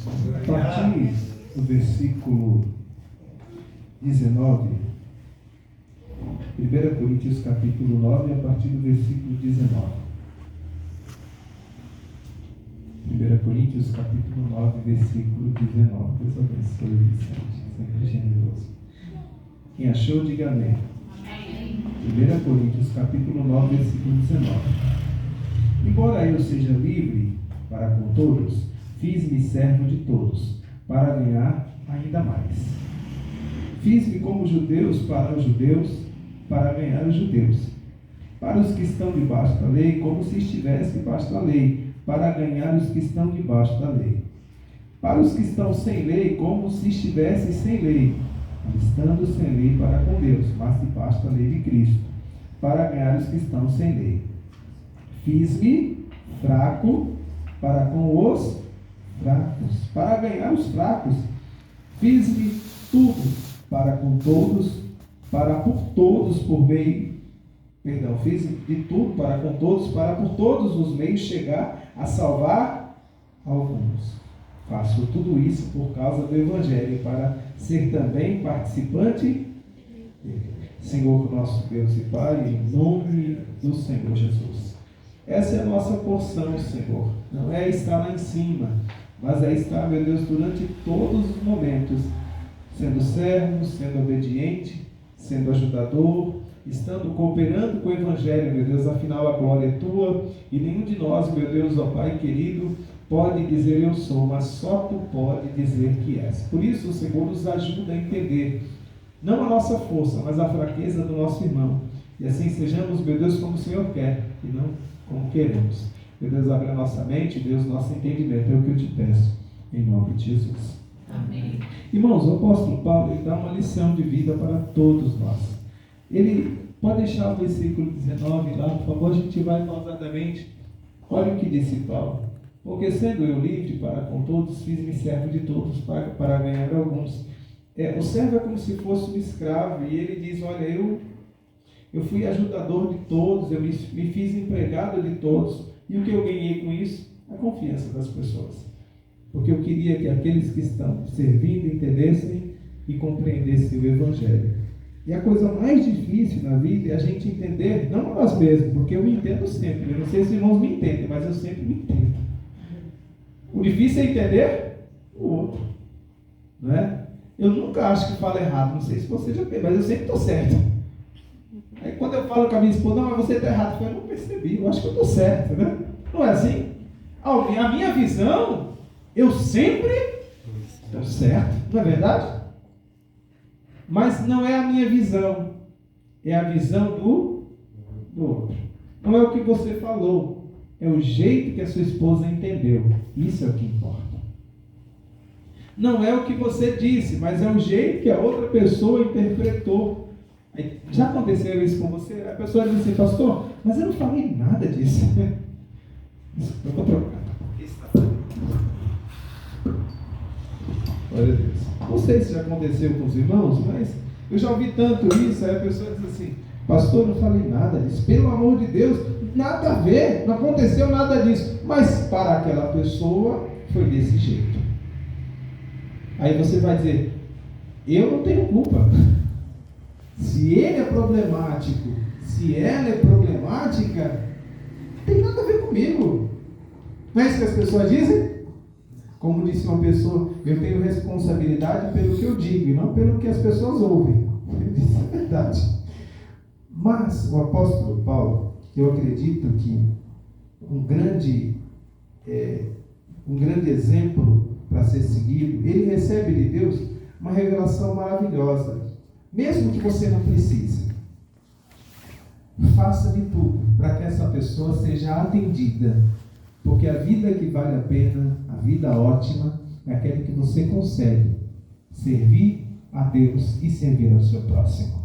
A partir do versículo 19, 1 Coríntios capítulo 9, a partir do versículo 19. 1 Coríntios capítulo 9, versículo 19. Deus abençoe, Vicente, sempre generoso. Quem achou, diga amém. 1 Coríntios capítulo 9, versículo 19. Embora eu seja livre para com todos, fiz-me servo de todos, para ganhar ainda mais. Fiz-me como judeus para os judeus, para ganhar os judeus. Para os que estão debaixo da lei, como se estivesse debaixo da lei, para ganhar os que estão debaixo da lei. Para os que estão sem lei, como se estivesse sem lei, estando sem lei para com Deus, mas debaixo da lei de Cristo, para ganhar os que estão sem lei. Fiz-me fraco para com os fracos, para ganhar os fracos. Fiz-me tudo para com todos, para por todos por meio, fiz de tudo para com todos, para por todos os meios chegar a salvar alguns. Faço tudo isso por causa do Evangelho, para ser também participante dele. Senhor nosso Deus e Pai, em nome do Senhor Jesus. Essa é a nossa porção, Senhor. Não é estar lá em cima, mas é estar, meu Deus, durante todos os momentos, sendo servo, sendo obediente, sendo ajudador, estando cooperando com o Evangelho, meu Deus, afinal a glória é Tua, e nenhum de nós, meu Deus, ó Pai querido, pode dizer eu sou, mas só Tu pode dizer que és. Por isso o Senhor nos ajuda a entender, não a nossa força, mas a fraqueza do nosso irmão, e assim sejamos, meu Deus, como o Senhor quer, e não como queremos. Meu Deus, abre a nossa mente, Deus, nosso entendimento, é o que eu te peço, em nome de Jesus. Amém. Irmãos, o apóstolo Paulo, ele dá uma lição de vida para todos nós. Ele pode deixar o versículo 19 lá, por favor, a gente vai pausadamente. Olha o que disse Paulo. Porque sendo eu livre para com todos, fiz-me servo de todos para ganhar alguns. O servo é como se fosse um escravo, e ele diz, olha, eu fui ajudador de todos, eu me fiz empregado de todos, e o que eu ganhei com isso? A confiança das pessoas. Porque eu queria que aqueles que estão servindo entendessem e compreendessem o Evangelho. E a coisa mais difícil na vida é a gente entender, não nós mesmos, porque eu me entendo sempre. Eu não sei se os irmãos me entendem, mas eu sempre me entendo. O difícil é entender o outro. Não é? Eu nunca acho que falo errado, não sei se você já tem, mas eu sempre estou certo. Aí quando eu falo com a minha esposa, não, mas você está errado, eu não percebi, eu acho que eu estou certo, né? Não é assim? A minha visão, eu sempre estou certo, não é verdade? Mas não é a minha visão, é a visão do outro. Não é o que você falou, é o jeito que a sua esposa entendeu. Isso é o que importa. Não é o que você disse, mas é o jeito que a outra pessoa interpretou. Já aconteceu isso com você? A pessoa diz assim, pastor, mas eu não falei nada disso. Eu vou trocar. Glória a Deus. Não sei se já aconteceu com os irmãos, mas eu já ouvi tanto isso. Aí a pessoa diz assim, pastor, não falei nada disso. Pelo amor de Deus, nada a ver, não aconteceu nada disso. Mas para aquela pessoa foi desse jeito. Aí você vai dizer, eu não tenho culpa. Se ele é problemático, se ela é problemática, não tem nada a ver comigo. Não é isso que as pessoas dizem? Como disse uma pessoa, eu tenho responsabilidade pelo que eu digo e não pelo que as pessoas ouvem. Isso é verdade. Mas o apóstolo Paulo, eu acredito que um grande exemplo para ser seguido, ele recebe de Deus uma revelação maravilhosa. Mesmo que você não precise, faça de tudo para que essa pessoa seja atendida. Porque a vida que vale a pena, a vida ótima, é aquela que você consegue servir a Deus e servir ao seu próximo.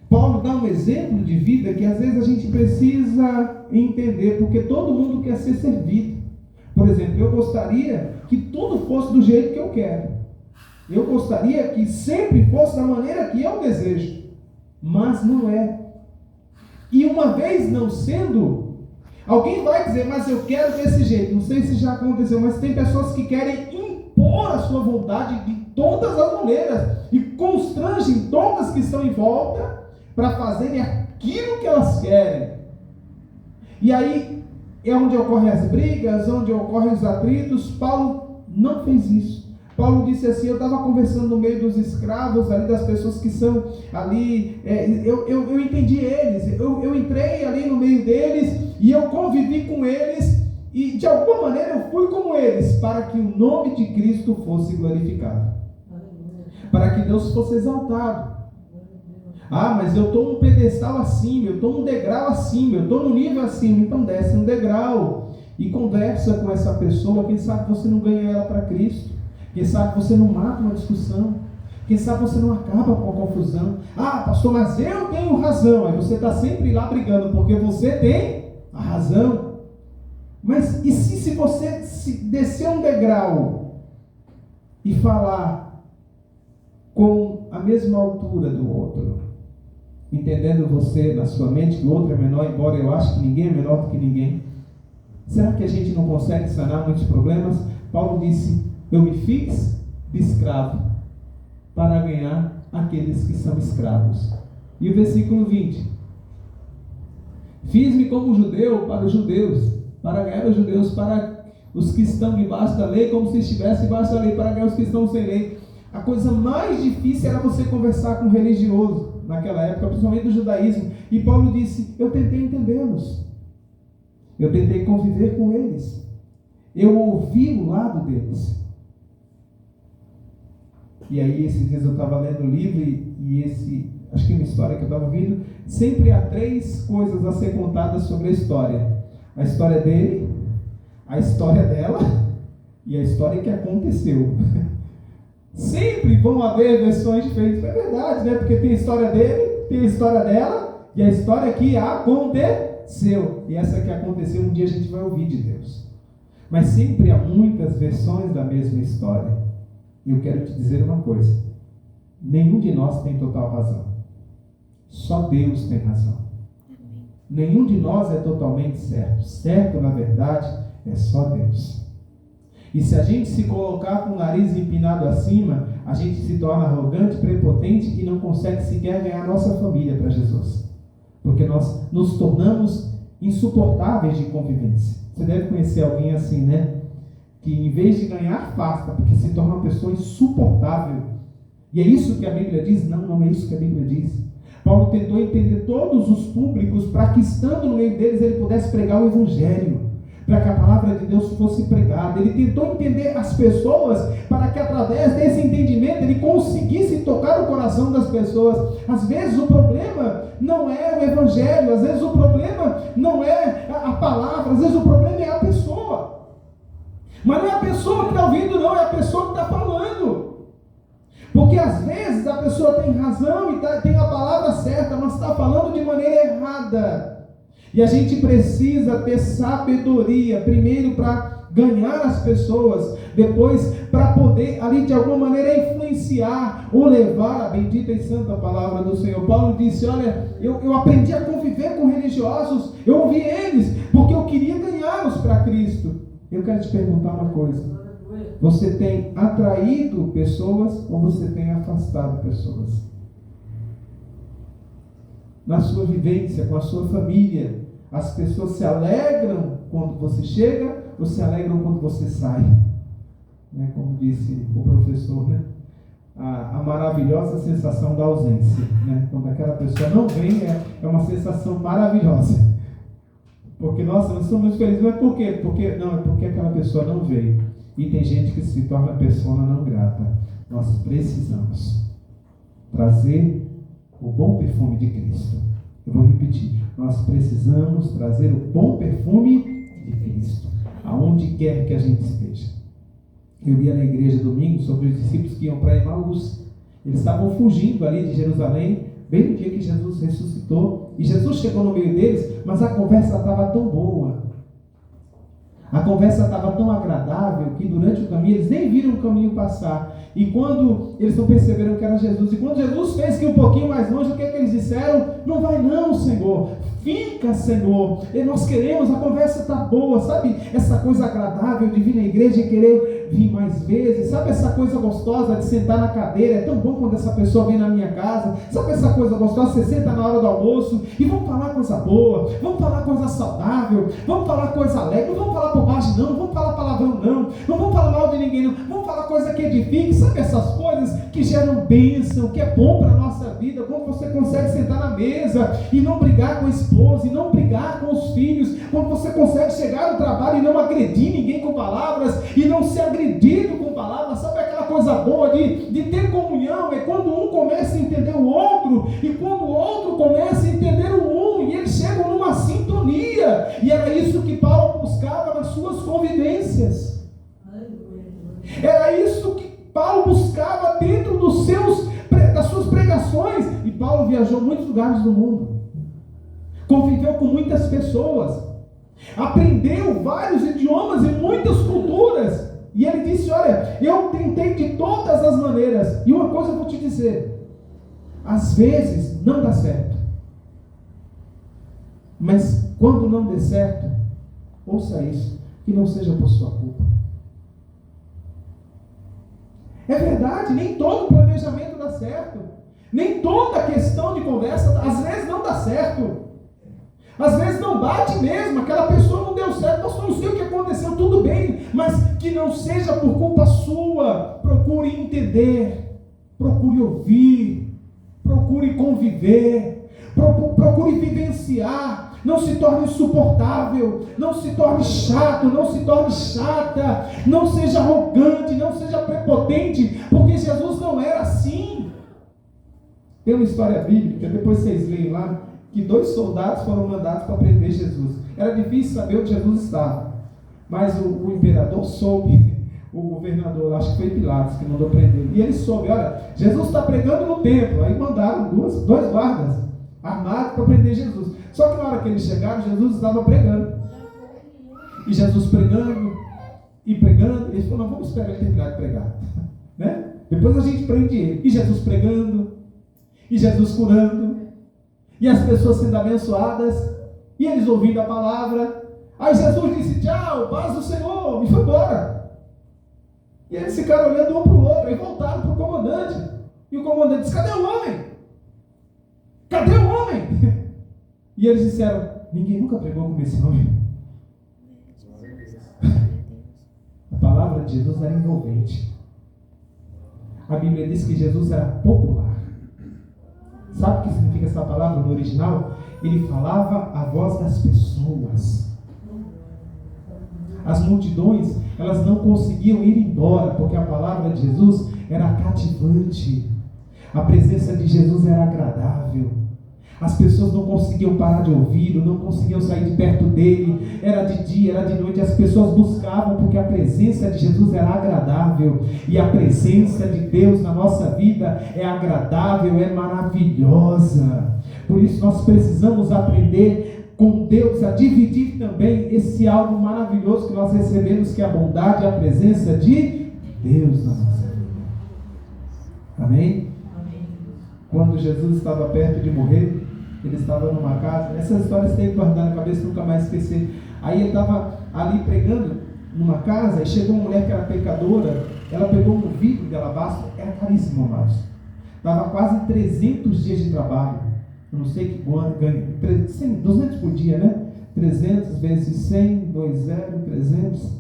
Paulo dá um exemplo de vida que às vezes a gente precisa entender, porque todo mundo quer ser servido. Por exemplo, eu gostaria que tudo fosse do jeito que eu quero. Eu gostaria que sempre fosse da maneira que eu desejo. Mas não é. E uma vez não sendo, alguém vai dizer, mas eu quero desse jeito. Não sei se já aconteceu, mas tem pessoas que querem impor a sua vontade de todas as maneiras e constrangem todas que estão em volta para fazerem aquilo que elas querem. E aí é onde ocorrem as brigas, onde ocorrem os atritos. Paulo não fez isso. Paulo disse assim: eu estava conversando no meio dos escravos ali, das pessoas que são ali, eu entendi eles, eu entrei ali no meio deles e eu convivi com eles e de alguma maneira eu fui como eles, para que o nome de Cristo fosse glorificado, para que Deus fosse exaltado. Ah, mas eu estou num pedestal acima, eu estou num degrau acima, eu estou num nível acima. Então desce um degrau e conversa com essa pessoa. Quem sabe você não ganha ela para Cristo. Quem sabe você não mata uma discussão. Quem sabe você não acaba com a confusão. Ah, pastor, mas eu tenho razão. Aí você está sempre lá brigando porque você tem a razão. Mas e se você descer um degrau e falar com a mesma altura do outro, entendendo você na sua mente que o outro é menor, embora eu ache que ninguém é menor do que ninguém? Será que a gente não consegue sanar muitos problemas? Paulo disse: eu me fiz de escravo para ganhar aqueles que são escravos. E o versículo 20: fiz-me como judeu para os judeus, para ganhar os judeus, para os que estão debaixo da lei, como se estivesse debaixo da lei, para ganhar os que estão sem lei. A coisa mais difícil era você conversar com um religioso naquela época, principalmente do judaísmo. E Paulo disse: eu tentei entendê-los, eu tentei conviver com eles, eu ouvi o lado deles. E aí esses dias eu estava lendo o livro acho que uma história que eu estava ouvindo. Sempre há 3 coisas a ser contadas sobre a história: a história dele, a história dela e a história que aconteceu. Sempre vão haver versões diferentes. É verdade, né? Porque tem a história dele, tem a história dela e a história que aconteceu. E essa que aconteceu, um dia a gente vai ouvir de Deus. Mas sempre há muitas versões da mesma história. E eu quero te dizer uma coisa: nenhum de nós tem total razão. Só Deus tem razão. Nenhum de nós é totalmente certo. Certo, na verdade, é só Deus. E se a gente se colocar com o nariz empinado acima, a gente se torna arrogante, prepotente e não consegue sequer ganhar a nossa família para Jesus. Porque nós nos tornamos insuportáveis de convivência. Você deve conhecer alguém assim, né? Que em vez de ganhar, afasta, porque se torna uma pessoa insuportável. E é isso que a Bíblia diz? Não, não é isso que a Bíblia diz. Paulo tentou entender todos os públicos para que, estando no meio deles, ele pudesse pregar o Evangelho, para que a palavra de Deus fosse pregada. Ele tentou entender as pessoas para que, através desse entendimento, ele conseguisse tocar o coração das pessoas. Às vezes o problema não é o Evangelho, às vezes o problema não é a palavra, às vezes o problema é a pessoa. Mas não é a pessoa que está ouvindo, não, é a pessoa que está falando. Porque às vezes a pessoa tem razão e tem a palavra certa, mas está falando de maneira errada. E a gente precisa ter sabedoria, primeiro para ganhar as pessoas, depois para poder ali de alguma maneira influenciar ou levar a bendita e santa palavra do Senhor. Paulo disse: olha, eu aprendi a conviver com religiosos, eu ouvi eles, porque eu queria ganhá-los para Cristo. Eu quero te perguntar uma coisa: você tem atraído pessoas ou você tem afastado pessoas? Na sua vivência, com a sua família, as pessoas se alegram quando você chega ou se alegram quando você sai? Né? Como disse o professor, né? A maravilhosa sensação da ausência. Né? Quando aquela pessoa não vem, é uma sensação maravilhosa. Porque, nossa, nós somos muito felizes. Mas por quê? É porque aquela pessoa não veio. E tem gente que se torna pessoa não grata. Nós precisamos trazer o bom perfume de Cristo. Eu vou repetir: nós precisamos trazer o bom perfume de Cristo aonde quer que a gente esteja. Eu ia na igreja domingo sobre os discípulos que iam para Emaús. Eles estavam fugindo ali de Jerusalém, bem no dia que Jesus ressuscitou. E Jesus chegou no meio deles, mas a conversa estava tão boa, a conversa estava tão agradável, que durante o caminho eles nem viram o caminho passar. E quando eles não perceberam que era Jesus, e quando Jesus fez que um pouquinho mais longe, o que é que eles disseram? Não vai não, Senhor, fica, Senhor, e nós queremos, a conversa está boa, sabe? Essa coisa agradável de vir na igreja e querer vir mais vezes. Sabe essa coisa gostosa de sentar na cadeira? É tão bom quando essa pessoa vem na minha casa. Sabe essa coisa gostosa? Você senta na hora do almoço e vamos falar coisa boa, vamos falar coisa saudável, vamos falar coisa alegre, não vamos falar bobagem não vamos falar palavrão não vamos falar mal de ninguém não, vamos falar coisa que edifique. Sabe essas coisas que geram bênção, que é bom para a nossa vida, quando você consegue sentar na mesa e não brigar com a esposa, e não brigar com os filhos, quando você consegue chegar no trabalho e não agredir ninguém com palavras, e não ser agredido com palavras. Sabe aquela coisa boa de ter comunhão? É quando um começa a entender o outro, e quando o outro começa a entender o um, e eles chegam numa sintonia. E era isso que Paulo buscava nas suas convivências. Era isso que Paulo buscava dentro das suas pregações. E Paulo viajou muitos lugares do mundo, conviveu com muitas pessoas, aprendeu vários idiomas e muitas culturas. E ele disse: olha, eu tentei de todas as maneiras. E uma coisa eu vou te dizer: às vezes não dá certo, mas quando não der certo, ouça isso, que não seja por sua culpa. É verdade, nem todo planejamento dá certo, nem toda questão de conversa, às vezes não dá certo, às vezes não bate mesmo, aquela pessoa não deu certo, nós não sei o que aconteceu, tudo bem, mas que não seja por culpa sua. Procure entender, procure ouvir, procure conviver, procure vivenciar. Não se torne insuportável, não se torne chato, não se torne chata, não seja arrogante, não seja prepotente, porque Jesus não era assim. Tem uma história bíblica, depois vocês leem lá, que 2 soldados foram mandados para prender Jesus. Era difícil saber onde Jesus estava, mas o imperador soube, o governador, acho que foi Pilatos que mandou prender, e ele soube: olha, Jesus está pregando no templo. Aí mandaram dois guardas armados para prender Jesus. Só que na hora que eles chegaram, Jesus estava pregando. E Jesus pregando, eles falaram: não, vamos esperar ele terminar de pregar. Né? Depois a gente prende ele. E Jesus pregando, e Jesus curando, e as pessoas sendo abençoadas, e eles ouvindo a palavra. Aí Jesus disse: tchau, paz do Senhor, e foi embora. E eles ficaram olhando um para o outro, e voltaram para o comandante. E o comandante disse: cadê o homem? Cadê o homem? E eles disseram: ninguém nunca pregou como esse homem. A palavra de Jesus era envolvente. A Bíblia diz que Jesus era popular. Sabe o que significa essa palavra no original? Ele falava a voz das pessoas. As multidões, elas não conseguiam ir embora, porque a palavra de Jesus era cativante. A presença de Jesus era agradável. As pessoas não conseguiam parar de ouvi-lo, não conseguiam sair de perto dele. Era de dia, era de noite, as pessoas buscavam, porque a presença de Jesus era agradável. E a presença de Deus na nossa vida é agradável, é maravilhosa. Por isso nós precisamos aprender com Deus a dividir também esse algo maravilhoso que nós recebemos, que é a bondade e a presença de Deus na nossa vida. Amém? Quando Jesus estava perto de morrer, ele estava numa casa. Essas histórias tem que guardar na cabeça, nunca mais esquecer. Aí ele estava ali pregando numa casa, e chegou uma mulher que era pecadora. Ela pegou um vidro de alabastro, era caríssimo, amados. Dava quase 300 dias de trabalho. Eu não sei que ganha, 200 por dia, né? 300 vezes 100, 300,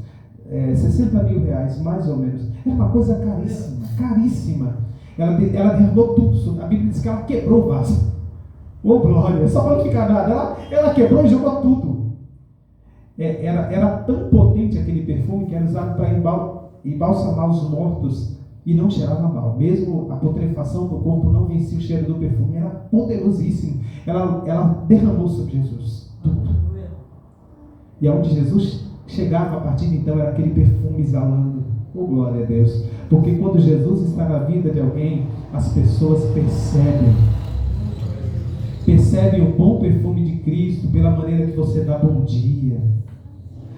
60 mil reais, mais ou menos. Era uma coisa caríssima, caríssima. Ela derrubou tudo. A Bíblia diz que ela quebrou o vaso. Ô glória, só para não ficar nada. Ela quebrou e jogou tudo. Era tão potente aquele perfume que era usado para embalsamar os mortos e não cheirava mal. Mesmo a putrefação do corpo não vencia o cheiro do perfume. Era poderosíssimo. Ela derramou sobre Jesus tudo. E aonde Jesus chegava a partir de então era aquele perfume exalando. Oh, glória a Deus. Porque quando Jesus está na vida de alguém, as pessoas percebem o bom perfume de Cristo pela maneira que você dá bom dia,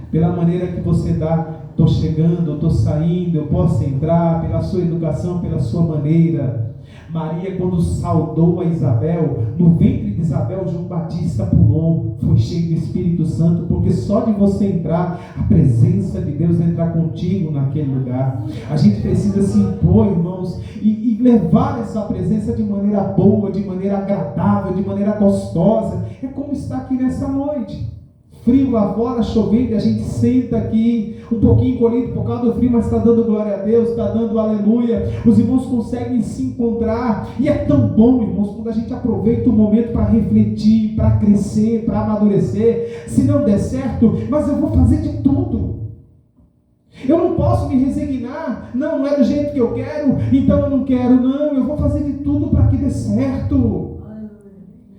pela maneira que você dá: estou chegando, estou saindo, eu posso entrar, pela sua educação, pela sua maneira. Maria, quando saudou a Isabel, no ventre de Isabel, João Batista pulou, foi cheio do Espírito Santo, porque só de você entrar, a presença de Deus entrar contigo naquele lugar. A gente precisa se impor, irmãos, e levar essa presença de maneira boa, de maneira agradável, de maneira gostosa. É como está aqui nessa noite. Frio lá fora, chovendo, e a gente senta aqui, um pouquinho encolhido por causa do frio, mas está dando glória a Deus, está dando aleluia. Os irmãos conseguem se encontrar, e é tão bom, irmãos, quando a gente aproveita o momento para refletir, para crescer, para amadurecer. Se não der certo, mas eu vou fazer de tudo. Eu não posso me resignar, não é do jeito que eu quero, então eu não quero, não, eu vou fazer de tudo para que dê certo.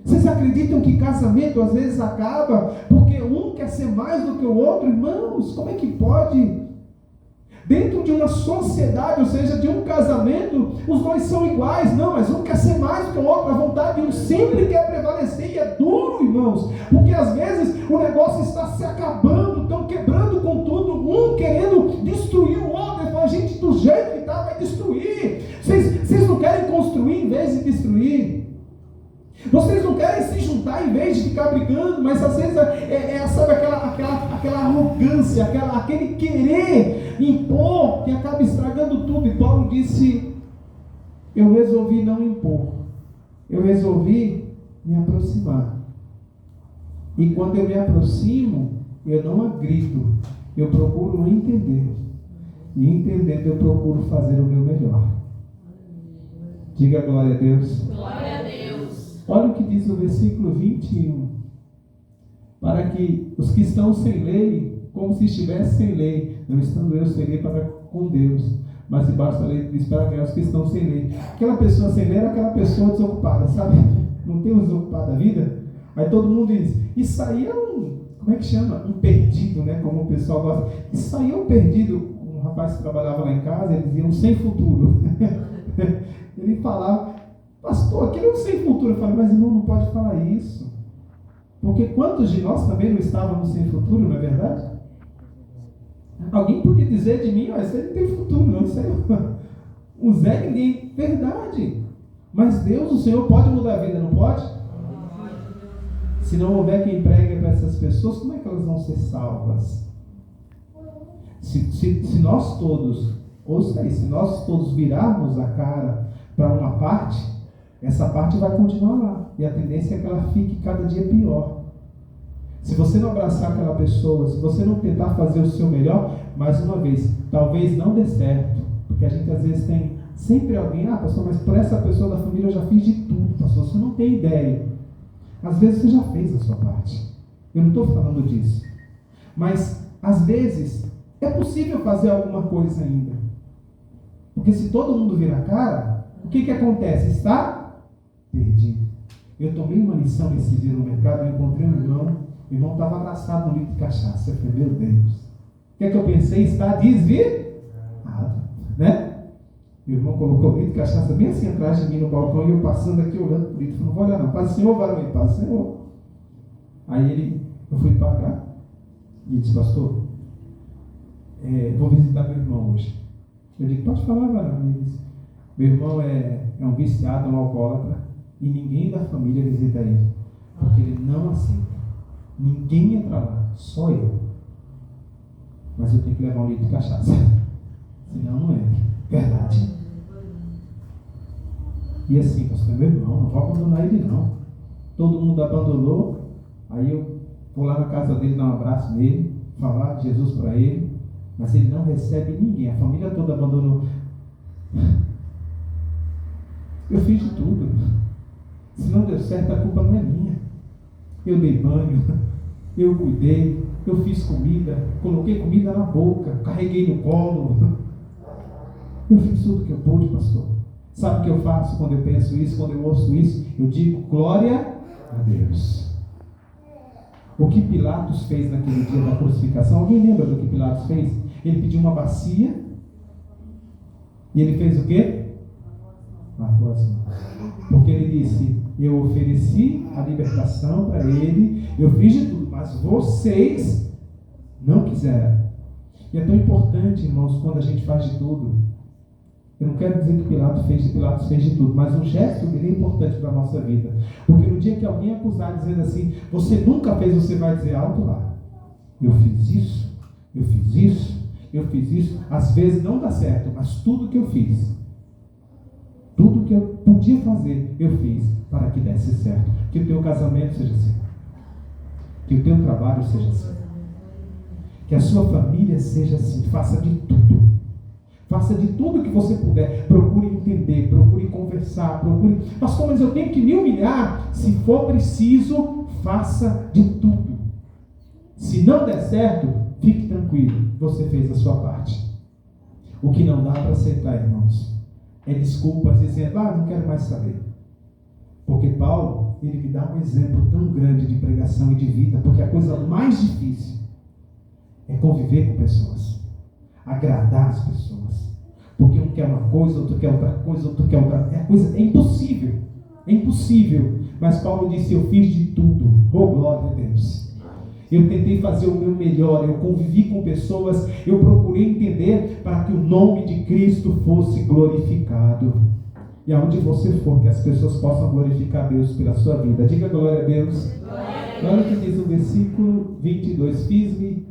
Vocês acreditam que casamento às vezes acaba porque um quer ser mais do que o outro? Irmãos, como é que pode? Dentro de uma sociedade, ou seja, de um casamento, os dois são iguais. Não, mas um quer ser mais do que o outro. A vontade de um sempre quer prevalecer. E é duro, irmãos, porque às vezes o negócio está se acabando, estão quebrando com tudo, um querendo destruir o outro. Ele fala, gente, do jeito que está, vai destruir. Vocês não querem construir em vez de destruir. Vocês não querem se juntar em vez de ficar brigando, mas às vezes sabe, aquela arrogância, aquele querer impor que acaba estragando tudo. E Paulo disse, eu resolvi não impor, eu resolvi me aproximar. E quando eu me aproximo, eu não agrito, eu procuro entender. E entendendo, eu procuro fazer o meu melhor. Diga glória a Deus. Glória a Deus. Olha o que diz o versículo 21. Para que os que estão sem lei, como se estivessem sem lei, não estando eu sem lei para com Deus, mas debaixo da lei diz para aqueles que estão sem lei. Aquela pessoa sem lei era aquela pessoa desocupada, sabe? Não tem um desocupado da vida? Aí todo mundo diz, isso aí é como é que chama? Um perdido, né? Como o pessoal gosta. Isso aí é um perdido. Um rapaz que trabalhava lá em casa, ele dizia um sem futuro. Ele falava, pastor, aquilo é um sem futuro. Eu falei, mas irmão, não pode falar isso. Porque quantos de nós também não estávamos sem futuro, não é verdade? Alguém podia dizer de mim, esse aí não tem futuro, não sei. O Zé ninguém, verdade. Mas Deus, o Senhor, pode mudar a vida, não pode? Se não houver quem pregue para essas pessoas, como é que elas vão ser salvas? Se nós todos, ouça aí, se nós todos virarmos a cara para uma parte, essa parte vai continuar lá. E a tendência é que ela fique cada dia pior. Se você não abraçar aquela pessoa, se você não tentar fazer o seu melhor, mais uma vez, talvez não dê certo. Porque a gente às vezes tem sempre alguém, pastor, mas por essa pessoa da família eu já fiz de tudo, pastor, você não tem ideia. Às vezes você já fez a sua parte. Eu não estou falando disso. Mas, às vezes, é possível fazer alguma coisa ainda. Porque se todo mundo vira a cara, o que acontece? Está perdido. Eu tomei uma lição esse dia no mercado, eu encontrei um irmão, o irmão estava abraçado no litro de cachaça. Eu falei, meu Deus. O que é que eu pensei? Está desvirado, né? Meu irmão colocou o litro de cachaça bem assim atrás de mim no balcão e eu passando aqui olhando para o litro. Não vou olhar não. Paz do Senhor, varão, paz do Senhor. Aí eu fui pagar e ele disse, pastor, vou visitar meu irmão hoje. Eu disse, pode falar, varão. Ele disse, meu irmão é um viciado, um alcoólatra e ninguém da família visita ele. Porque ele não aceita. Ninguém entra lá, só eu. Mas eu tenho que levar um litro de cachaça. Senão não entra. Verdade. E assim, pastor, meu irmão, não vou abandonar ele não. Todo mundo abandonou. Aí eu vou lá na casa dele, dar um abraço nele, falar de Jesus para ele. Mas ele não recebe ninguém. A família toda abandonou. Eu fiz de tudo. Se não deu certo, a culpa não é minha. Eu dei banho, eu cuidei, eu fiz comida, coloquei comida na boca, carreguei no colo. Eu fiz tudo que eu pude, pastor. Sabe o que eu faço quando eu penso isso, quando eu ouço isso? Eu digo, glória a Deus. O que Pilatos fez naquele dia da crucificação, alguém lembra do que Pilatos fez? Ele pediu uma bacia e ele fez o quê? Lavou as mãos. Porque ele disse, eu ofereci a libertação para ele, eu fiz de tudo, mas vocês não quiseram. E é tão importante, irmãos, quando a gente faz de tudo, Eu não quero dizer que Pilatos fez de tudo, mas o gesto dele é importante para a nossa vida. Porque no dia que alguém acusar dizendo assim, você nunca fez, você vai dizer alto lá. Eu fiz isso, eu fiz isso, eu fiz isso. Às vezes não dá certo, mas tudo que eu fiz, tudo que eu podia fazer, eu fiz para que desse certo. Que o teu casamento seja assim. Que o teu trabalho seja assim. Que a sua família seja assim. Faça de tudo. Faça de tudo que você puder. Procure entender, procure conversar, procure... Pastor, mas eu tenho que me humilhar. Se for preciso, faça de tudo. Se não der certo, fique tranquilo. Você fez a sua parte. O que não dá para aceitar, irmãos, é desculpas dizendo, não quero mais saber. Porque Paulo, ele me dá um exemplo tão grande de pregação e de vida, porque a coisa mais difícil é conviver com pessoas, agradar as pessoas, porque um quer uma coisa, outro quer outra coisa, outro quer outra, é impossível, mas Paulo disse, eu fiz de tudo, glória a Deus, eu tentei fazer o meu melhor, eu convivi com pessoas, eu procurei entender para que o nome de Cristo fosse glorificado. E aonde você for, que as pessoas possam glorificar Deus pela sua vida. Diga glória a Deus. Olha o que diz o versículo 22. Fiz-me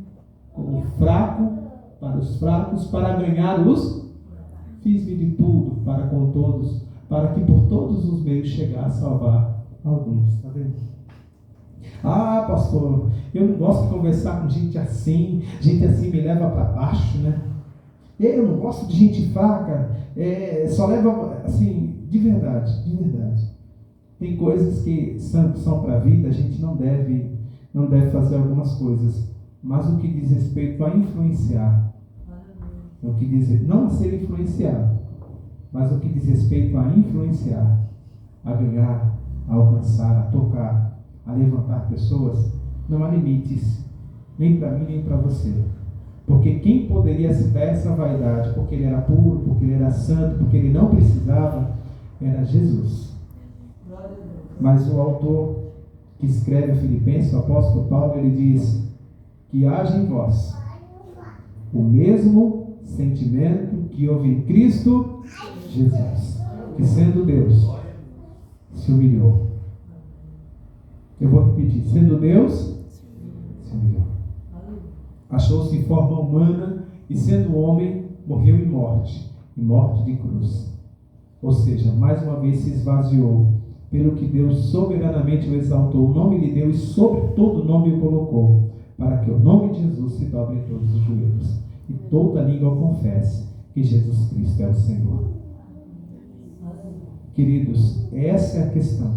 como fraco para os fracos, para ganhar os... Fiz-me de tudo para com todos, para que por todos os meios chegar a salvar alguns. Está vendo? Pastor, eu não gosto de conversar com gente assim me leva para baixo, né? Eu não gosto de gente fraca, só leva, assim, de verdade. Tem coisas que são para a vida, a gente não deve fazer algumas coisas, mas o que diz respeito a influenciar, não a ser influenciado, mas o que diz respeito a influenciar, a ganhar, a alcançar, a tocar, a levantar pessoas, não há limites, nem para mim, nem para você. Porque quem poderia se dar essa vaidade, porque ele era puro, porque ele era santo, porque ele não precisava, era Jesus. Mas o autor que escreve a Filipenses, o apóstolo Paulo, ele diz que haja em vós o mesmo sentimento que houve em Cristo Jesus, que sendo Deus, se humilhou. Eu vou repetir, sendo Deus, se humilhou. Achou-se em forma humana e sendo homem, morreu em morte de cruz. Ou seja, mais uma vez se esvaziou, pelo que Deus soberanamente o exaltou, o nome lhe deu e sobre todo nome o colocou, para que o nome de Jesus se dobre em todos os joelhos e toda língua confesse que Jesus Cristo é o Senhor. Queridos, essa é a questão.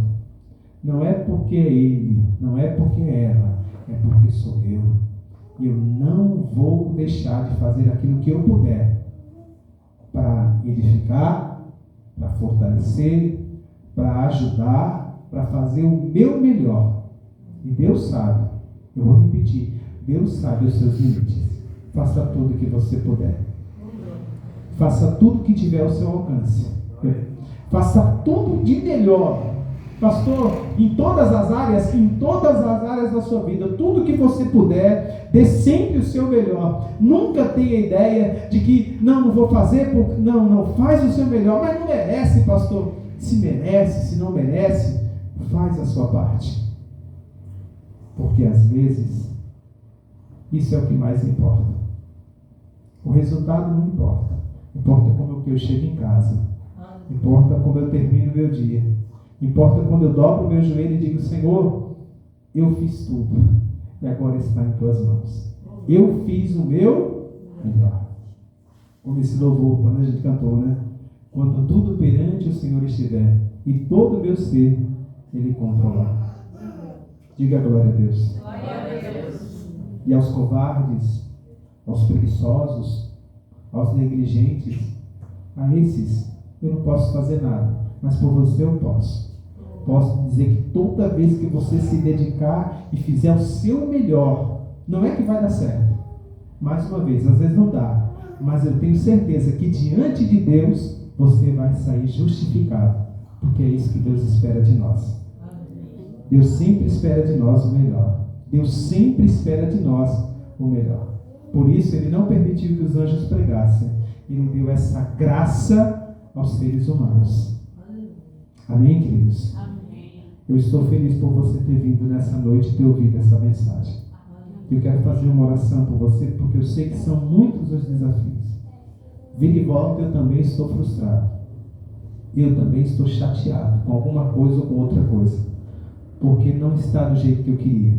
Não é porque é ele, não é porque é ela, é porque sou eu. E eu não vou deixar de fazer aquilo que eu puder para edificar, para fortalecer, para ajudar, para fazer o meu melhor. E Deus sabe, eu vou repetir, Deus sabe os seus limites. Faça tudo que você puder. Faça tudo que tiver ao seu alcance. Faça tudo de melhor. Pastor, em todas as áreas da sua vida, tudo que você puder, dê sempre o seu melhor. Nunca tenha ideia de que, não vou fazer, não, faz o seu melhor, mas não merece, pastor. Se merece, se não merece, faz a sua parte. Porque às vezes, isso é o que mais importa. O resultado não importa. Importa como eu chego em casa. Importa como eu termino o meu dia. Importa quando eu dobro o meu joelho e digo, Senhor, eu fiz tudo e agora está em tuas mãos. Eu fiz o meu melhor. Como esse louvor, quando a gente cantou, né? Quando tudo perante o Senhor estiver e todo o meu ser Ele controlar. Diga glória a Deus. Glória a Deus. E aos covardes, aos preguiçosos, aos negligentes, a esses eu não posso fazer nada, mas por você eu posso. Posso dizer que toda vez que você se dedicar e fizer o seu melhor, não é que vai dar certo. Mais uma vez, às vezes não dá, mas eu tenho certeza que diante de Deus, você vai sair justificado, porque é isso que Deus espera de nós. Deus sempre espera de nós o melhor. Deus sempre espera de nós o melhor. Por isso, Ele não permitiu que os anjos pregassem. Ele deu essa graça aos seres humanos. Amém, queridos? Amém. Eu estou feliz por você ter vindo nessa noite e ter ouvido essa mensagem. Eu quero fazer uma oração por você, porque eu sei que são muitos os desafios. Vira e volta, eu também estou frustrado. Eu também estou chateado com alguma coisa ou com outra coisa, porque não está do jeito que eu queria.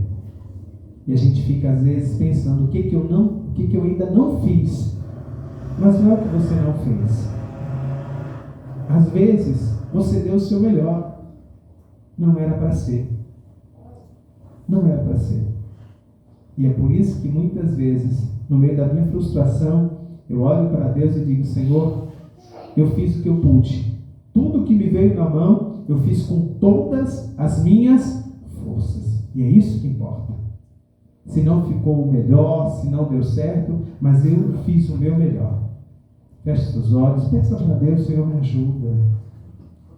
E a gente fica às vezes pensando o que eu ainda não fiz. Mas não é o que você não fez. Às vezes você deu o seu melhor. Não era para ser. Não era para ser. E é por isso que muitas vezes, no meio da minha frustração, eu olho para Deus e digo: Senhor, eu fiz o que eu pude. Tudo que me veio na mão, eu fiz com todas as minhas forças. E é isso que importa. Se não ficou o melhor, se não deu certo, mas eu fiz o meu melhor. Feche seus olhos, peça para Deus: Senhor, me ajuda.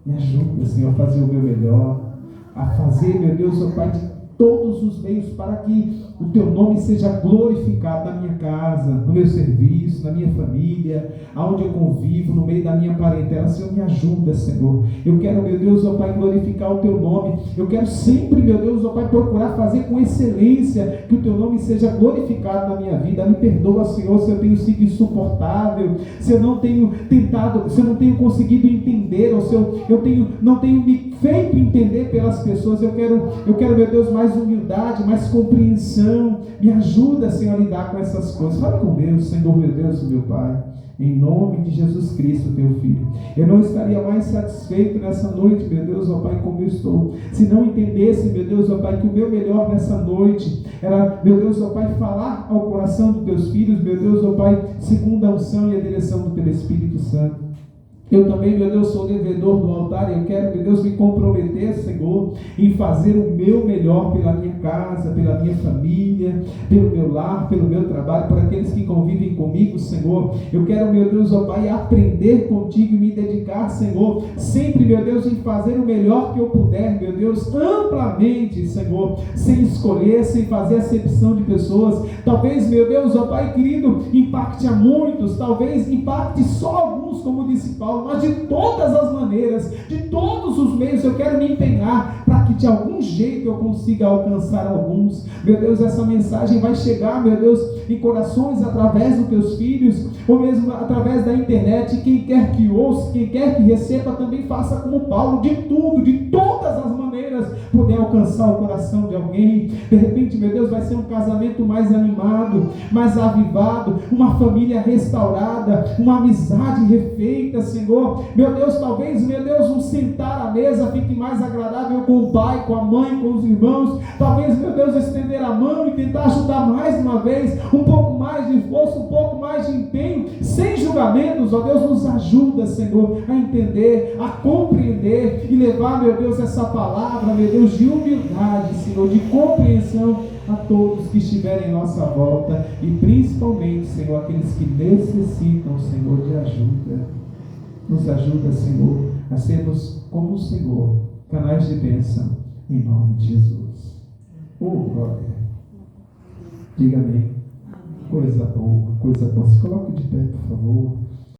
Me ajuda, Senhor, a fazer o meu melhor. A fazer, meu Deus, ó Pai, de todos os meios para que o Teu nome seja glorificado na minha casa, no meu serviço, na minha família, aonde eu convivo, no meio da minha parentela. Senhor, me ajuda, Senhor. Eu quero, meu Deus, ó Pai, glorificar o Teu nome. Eu quero sempre, meu Deus, ó Pai, procurar fazer com excelência, que o Teu nome seja glorificado na minha vida. Me perdoa, Senhor, se eu tenho sido insuportável, se eu não tenho tentado, se eu não tenho conseguido entender, ou se eu não tenho me feito entender pelas pessoas. Eu quero, meu Deus, mais humildade, mais compreensão. Me ajuda, Senhor, a lidar com essas coisas. Fala com Deus, Senhor, meu Deus, meu Pai, em nome de Jesus Cristo, Teu Filho. Eu não estaria mais satisfeito nessa noite, meu Deus, ó Pai, como eu estou, se não entendesse, meu Deus, ó Pai, que o meu melhor nessa noite era, meu Deus, ó Pai, falar ao coração dos Teus filhos, meu Deus, ó Pai, segundo a unção e a direção do Teu Espírito Santo. Eu também, meu Deus, sou devedor do altar, e eu quero, meu Deus, me comprometer, Senhor, em fazer o meu melhor pela minha casa, pela minha família, pelo meu lar, pelo meu trabalho, por aqueles que convivem comigo, Senhor. Eu quero, meu Deus, ó Pai, aprender contigo e me dedicar, Senhor, sempre, meu Deus, em fazer o melhor que eu puder, meu Deus, amplamente, Senhor, sem escolher, sem fazer acepção de pessoas. Talvez, meu Deus, ó Pai querido, impacte a muitos, talvez impacte só alguns, como disse Paulo, mas de todas as maneiras, de todos os meios, eu quero me empenhar para que de algum jeito eu consiga alcançar alguns. Meu Deus, essa mensagem vai chegar, meu Deus, em corações através dos Teus filhos, ou mesmo através da internet. Quem quer que ouça, quem quer que receba, também faça como Paulo, de tudo, de todas as maneiras, poder alcançar o coração de alguém. De repente, meu Deus, vai ser um casamento mais animado, mais avivado, uma família restaurada, uma amizade refeita, Senhor. Meu Deus, talvez, meu Deus, um sentar à mesa fique mais agradável com o pai, com a mãe, com os irmãos. Talvez, meu Deus, estender a mão e tentar ajudar mais uma vez, um pouco mais de esforço, um pouco mais de empenho, sem julgamentos. Ó Deus, nos ajuda, Senhor, a entender, a compreender e levar, meu Deus, essa palavra, meu Deus, de humildade, Senhor, de compreensão a todos que estiverem em nossa volta, e principalmente, Senhor, aqueles que necessitam, Senhor, de ajuda. Nos ajuda, Senhor, a sermos como o Senhor, canais de bênção, em nome de Jesus. Oh, glória. Diga amém. Coisa boa, coisa boa. Se coloque de pé, por favor.